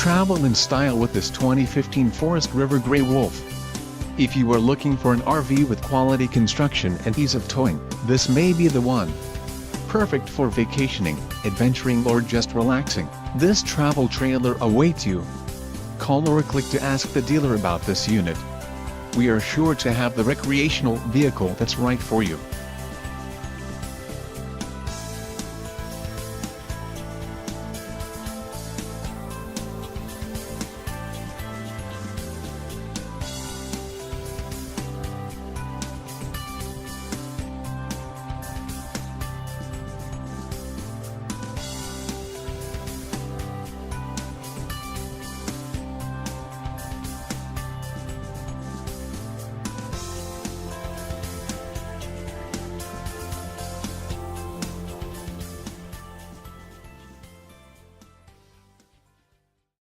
Travel in style with this 2015 Forest River Grey Wolf. If you are looking for an RV with quality construction and ease of towing, this may be the one. Perfect for vacationing, adventuring or just relaxing, this travel trailer awaits you. Call or click to ask the dealer about this unit. We are sure to have the recreational vehicle that's right for you.